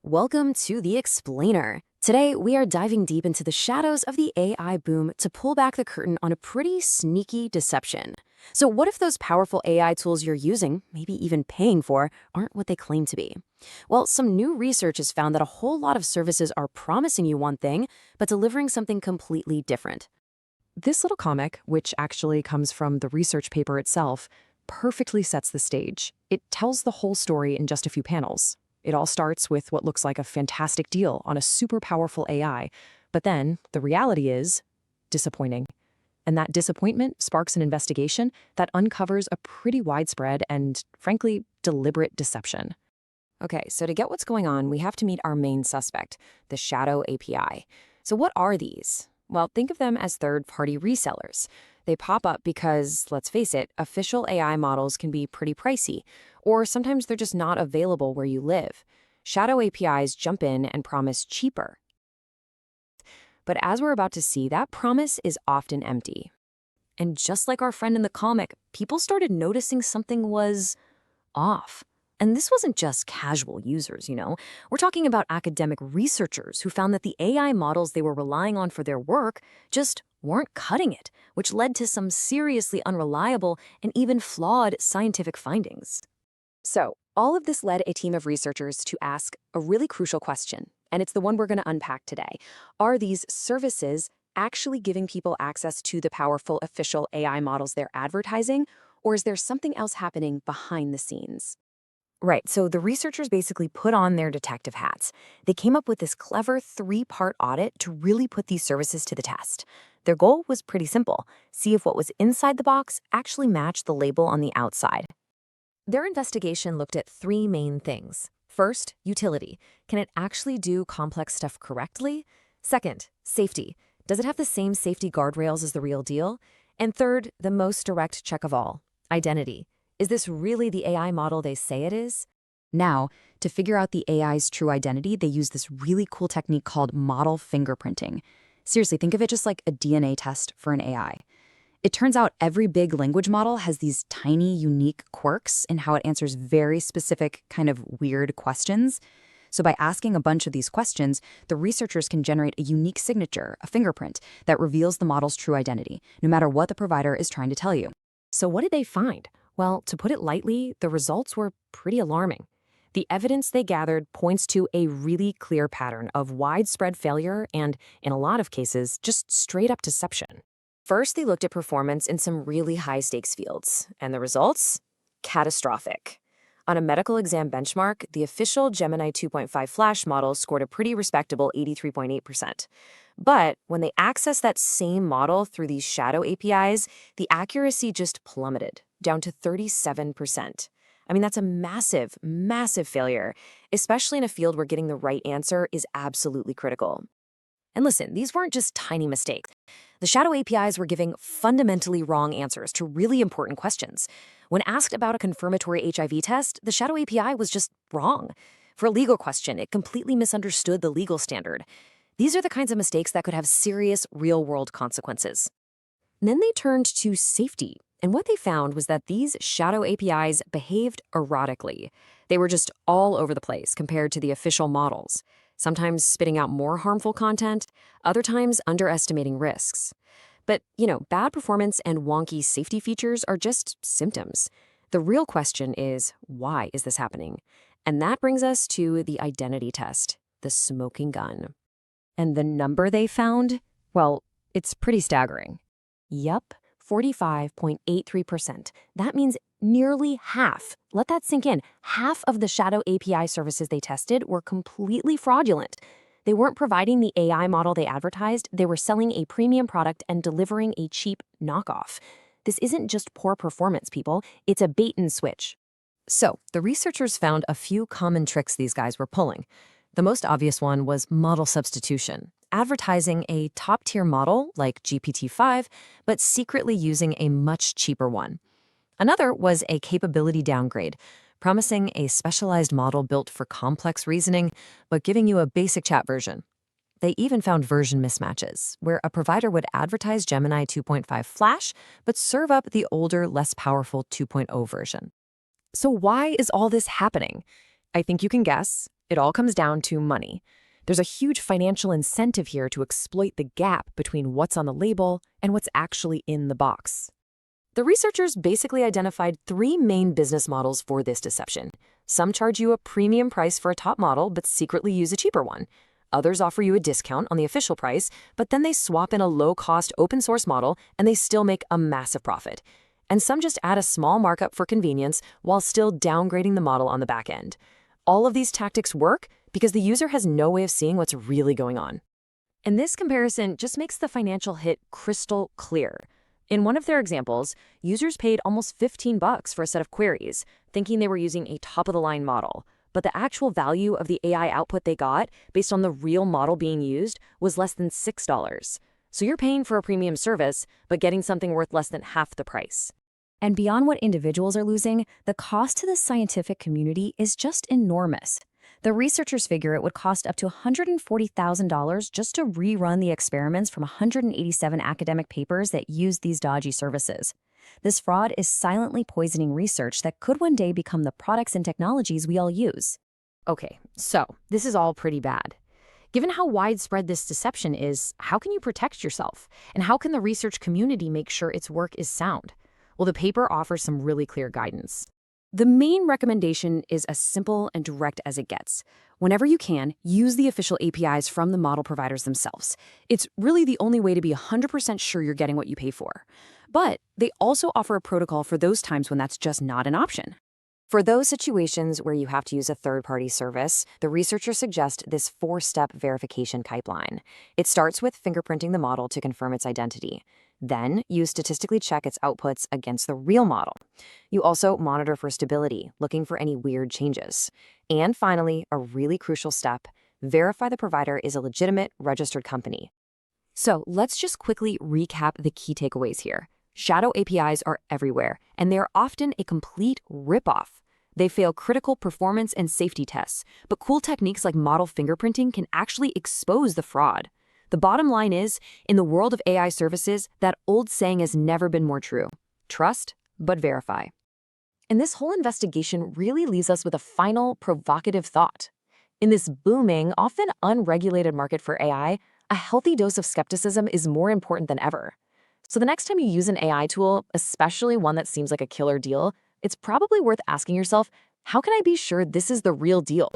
Welcome to The Explainer. Today, we are diving deep into the shadows of the AI boom to pull back the curtain on a pretty sneaky deception. So what if those powerful AI tools you're using, maybe even paying for, aren't what they claim to be? Well, some new research has found that a whole lot of services are promising you one thing, but delivering something completely different. This little comic, which actually comes from the research paper itself, perfectly sets the stage. It tells the whole story in just a few panels. It all starts with what looks like a fantastic deal on a super powerful AI, but then the reality is disappointing. And that disappointment sparks an investigation that uncovers a pretty widespread and, frankly, deliberate deception. Okay, so to get what's going on, we have to meet our main suspect, the Shadow API. So what are these? Well, think of them as third-party resellers. They pop up because, let's face it, official AI models can be pretty pricey, or sometimes they're just not available where you live. Shadow APIs jump in and promise cheaper. But as we're about to see, that promise is often empty. And just like our friend in the comic, people started noticing something was off. And this wasn't just casual users, We're talking about academic researchers who found that the AI models they were relying on for their work just weren't cutting it, which led to some seriously unreliable and even flawed scientific findings. So, all of this led a team of researchers to ask a really crucial question, and it's the one we're going to unpack today. Are these services actually giving people access to the powerful official AI models they're advertising, or is there something else happening behind the scenes? Right, so the researchers basically put on their detective hats. They came up with this clever three-part audit to really put these services to the test. Their goal was pretty simple: see if what was inside the box actually matched the label on the outside. Their investigation looked at three main things. First, utility. Can it actually do complex stuff correctly? Second, safety. Does it have the same safety guardrails as the real deal? And third, the most direct check of all, identity. Is this really the AI model they say it is? Now, to figure out the AI's true identity, they use this really cool technique called model fingerprinting. Seriously, think of it just like a DNA test for an AI. It turns out every big language model has these tiny, unique quirks in how it answers very specific, kind of weird questions. So by asking a bunch of these questions, the researchers can generate a unique signature, a fingerprint, that reveals the model's true identity, no matter what the provider is trying to tell you. So what did they find? Well, to put it lightly, the results were pretty alarming. The evidence they gathered points to a really clear pattern of widespread failure and, in a lot of cases, just straight-up deception. First, they looked at performance in some really high-stakes fields, and the results? Catastrophic. On a medical exam benchmark, the official Gemini 2.5 Flash model scored a pretty respectable 83.8%. But when they accessed that same model through these shadow APIs, the accuracy just plummeted, down to 37%. I mean, that's a massive, massive failure, especially in a field where getting the right answer is absolutely critical. And listen, these weren't just tiny mistakes. The shadow APIs were giving fundamentally wrong answers to really important questions. When asked about a confirmatory HIV test, the shadow API was just wrong. For a legal question, it completely misunderstood the legal standard. These are the kinds of mistakes that could have serious real-world consequences. And then they turned to safety, and what they found was that these shadow APIs behaved erratically. They were just all over the place compared to the official models, sometimes spitting out more harmful content, other times underestimating risks. But, bad performance and wonky safety features are just symptoms. The real question is, why is this happening? And that brings us to the identity test, the smoking gun. And the number they found? Well, it's pretty staggering. Yup, 45.83%. That means nearly half. Let that sink in. Half of the shadow API services they tested were completely fraudulent. They weren't providing the AI model they advertised. They were selling a premium product and delivering a cheap knockoff. This isn't just poor performance, people. It's a bait and switch. So, the researchers found a few common tricks these guys were pulling. The most obvious one was model substitution, advertising a top-tier model like GPT-5, but secretly using a much cheaper one. Another was a capability downgrade, promising a specialized model built for complex reasoning, but giving you a basic chat version. They even found version mismatches, where a provider would advertise Gemini 2.5 Flash, but serve up the older, less powerful 2.0 version. So why is all this happening? I think you can guess. It all comes down to money. There's a huge financial incentive here to exploit the gap between what's on the label and what's actually in the box. The researchers basically identified three main business models for this deception. Some charge you a premium price for a top model, but secretly use a cheaper one. Others offer you a discount on the official price, but then they swap in a low-cost open-source model and they still make a massive profit. And some just add a small markup for convenience while still downgrading the model on the back end. All of these tactics work because the user has no way of seeing what's really going on. And this comparison just makes the financial hit crystal clear. In one of their examples, users paid almost $15 for a set of queries, thinking they were using a top-of-the-line model. But the actual value of the AI output they got, based on the real model being used, was less than $6. So you're paying for a premium service, but getting something worth less than half the price. And beyond what individuals are losing, the cost to the scientific community is just enormous. The researchers figure it would cost up to $140,000 just to rerun the experiments from 187 academic papers that use these dodgy services. This fraud is silently poisoning research that could one day become the products and technologies we all use. Okay, so this is all pretty bad. Given how widespread this deception is, how can you protect yourself? And how can the research community make sure its work is sound? Well, the paper offers some really clear guidance. The main recommendation is as simple and direct as it gets. Whenever you can, use the official APIs from the model providers themselves. It's really the only way to be 100% sure you're getting what you pay for. But they also offer a protocol for those times when that's just not an option. For those situations where you have to use a third-party service, the researchers suggest this 4-step verification pipeline. It starts with fingerprinting the model to confirm its identity. Then, you statistically check its outputs against the real model. You also monitor for stability, looking for any weird changes. And finally, a really crucial step, verify the provider is a legitimate, registered company. So let's just quickly recap the key takeaways here. Shadow APIs are everywhere, and they are often a complete ripoff. They fail critical performance and safety tests, but cool techniques like model fingerprinting can actually expose the fraud. The bottom line is, in the world of AI services, that old saying has never been more true. Trust, but verify. And this whole investigation really leaves us with a final provocative thought. In this booming, often unregulated market for AI, a healthy dose of skepticism is more important than ever. So the next time you use an AI tool, especially one that seems like a killer deal, it's probably worth asking yourself, how can I be sure this is the real deal?